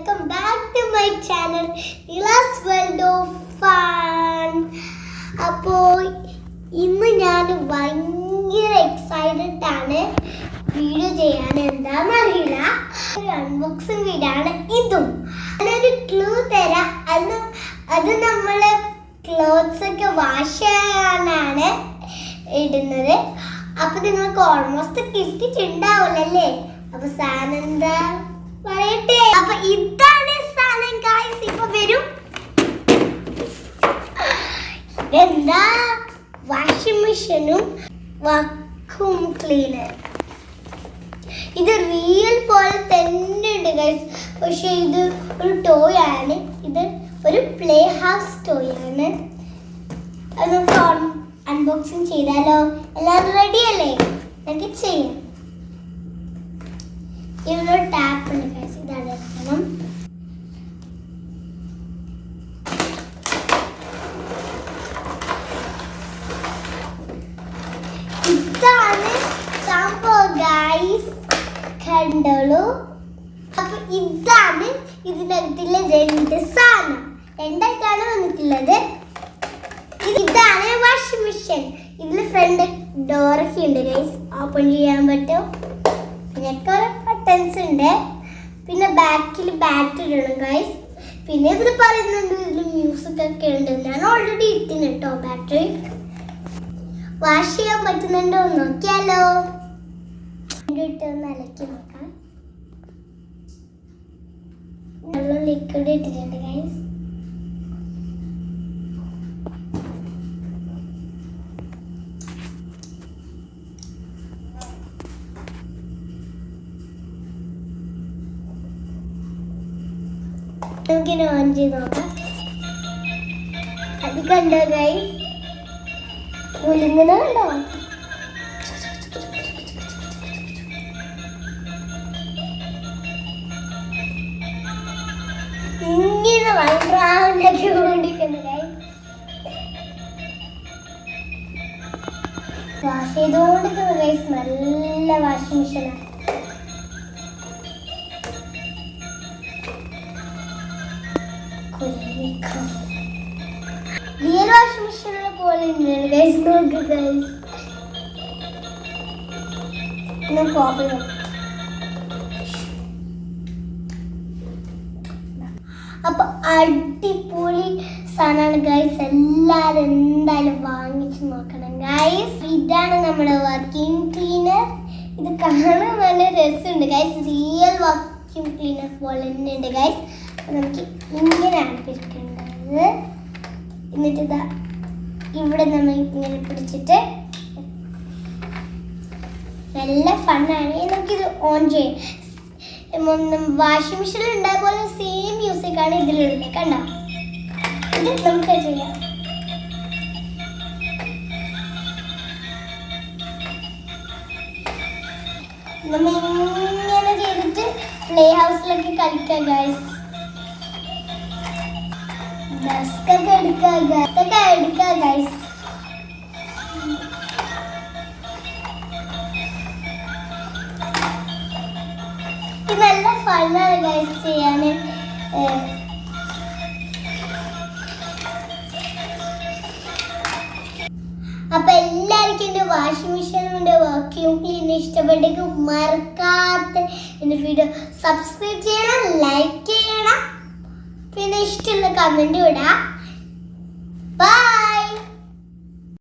welcome back to my channel Nila's World of Fun. അപ്പോൾ ഇന്ന് ഞാൻ ഭയങ്കര എക്സൈറ്റഡ് ആണ് വീഡിയോ ചെയ്യാൻ. എന്താണെന്നറിയില്ല, ഒരു അൺബോക്സിങ് വീഡിയോ ആണ് ഇതും. ഞാനൊരു ക്ലൂ തരാം. അത് നമ്മൾ ക്ലോത്ത്സ് ഒക്കെ വാഷ് ചെയ്യാനാണ് ഇടുന്നത്. അപ്പൊ നിങ്ങൾക്ക് ഓൾമോസ്റ്റ് കിട്ടിയിട്ടുണ്ടാവില്ലല്ലേ? അപ്പൊ സാധനം എന്താ പറയട്ടെ. അപ്പൊ ഇതാണ് സാധനം ഗൈസ്. ഇപ്പൊ വരും. ഇതെന്താ? വാഷിംഗ് മെഷീനും വാക്യൂം ക്ലീനർ. ഇത് റിയൽ പോലെ തന്നെ ഉണ്ട് ഗൈസ്. പക്ഷെ ഇത് ഒരു ടോയ് ആണ്. ഇത് ഒരു പ്ലേ ഹൗസ് ടോയ് ആണ്. അത് നമുക്ക് അൺബോക്സിങ് ചെയ്താലോ? എല്ലാവരും റെഡി അല്ലേ? നമുക്ക് ചെയ്യാം. ഇവിടെ ടാപ്പ് ഉണ്ട് ഗൈസ്. ഇതാണ് എടുക്കണം. ഇതാണ് സംഭവം ഗൈസ്. കണ്ടോളൂ. അപ്പൊ ഇതാണ് ഇതിനകത്തുള്ള രണ്ട് സാധനം. രണ്ടായിട്ടാണ് വന്നിട്ടുള്ളത്. ഇതാണ് വാഷിംഗ് മെഷീൻ. ഇതിൽ ഫ്രണ്ട് ഡോറൊക്കെ ഉണ്ട് ഗൈസ്. ഓപ്പൺ ചെയ്യാൻ പറ്റും. പിന്നെ കുറെ ബട്ടൺസ് ഉണ്ട്. പിന്നെ ബാക്കിൽ ബാറ്ററി ഇടണം ഗൈസ്. പിന്നെ ഇതിൽ പറയുന്നുണ്ട് ഇതിൽ മ്യൂസിക് ഒക്കെ ഉണ്ട്. ഞാൻ ഓൾറെഡി ഇട്ടിന് കേട്ടോ ബാറ്ററി. വാഷ് ചെയ്യാൻ പറ്റുന്നുണ്ടോ നോക്കിയാലോ? ഇട്ടൊന്ന് അലക്കി നോക്കാം. നല്ല ലിക്വിഡ് ഇട്ടിട്ടുണ്ട് ഗൈസ്. നമുക്കിനി ഓൺ ചെയ്ത് നോക്കാം. അത് കണ്ടോ ഗൈസ്? കുലുങ്ങുന്ന കണ്ടോ? ഇങ്ങനെ വൈബ്രാണ്ടൊക്കെ കൊണ്ടിരിക്കുന്നു ഗൈസ്. വാഷ് ചെയ്തുകൊണ്ടിരിക്കുന്നു ഗൈസ്. നല്ല വാഷിംഗ് മെഷീനാണ്. റിയൽ വാഷിംഗ് മെഷീനെ പോലെ ഉണ്ട് ഗൈസ്. നോക്ക് ഗൈസ്. അപ്പൊ അടിപൊളി സാധനമാണ് ഗൈസ്. എല്ലാരും എന്തായാലും വാങ്ങിച്ചു നോക്കണം ഗൈസ്. ഇതാണ് നമ്മുടെ വാക്യൂം ക്ലീനർ. ഇത് കാണാൻ നല്ല രസമുണ്ട് ഗൈസ്. റിയൽ വാക്യൂം ക്ലീനർ പോലെ തന്നെ ഉണ്ട് ഗൈസ്. നമുക്ക് ഇങ്ങനെയാണ് പിടിക്കേണ്ടത്. എന്നിട്ട് ഇതാ ഇവിടെ നമ്മൾ ഇങ്ങനെ പിടിച്ചിട്ട് നല്ല ഫണ്ണാണ്. നമുക്കിത് ഓൺ ചെയ്യാം. വാഷിംഗ് മെഷീനിൽ ഉണ്ടായ പോലെ സെയിം മ്യൂസിക് ആണ് ഇതിലുള്ളത്. കണ്ടോ? ഇത് നമുക്ക് ചെയ്യാം. നമ്മൾ ഇങ്ങനെ ചെയ്തിട്ട് പ്ലേ ഹൗസിലൊക്കെ കളിക്കാം ഗൈസ്. ഡസ്കൊക്കെ എടുക്കുക ഗൈസ്. ഇത് നല്ല ഫണ്ണാണ് ഗൈസ് ചെയ്യാൻ. അപ്പൊ എല്ലാവർക്കും എന്റെ വാഷിംഗ് മെഷീനിന്റെ വാക്യൂം ക്ലീനർ ഇഷ്ടപ്പെട്ടെങ്കിൽ മറക്കാത്ത എന്റെ വീഡിയോ സബ്സ്ക്രൈബ് ചെയ്യണം, ലൈക്ക് ചെയ്യണം. പിന്നെ ഇഷ്ടമുള്ള കമന്റ് ഇടാം.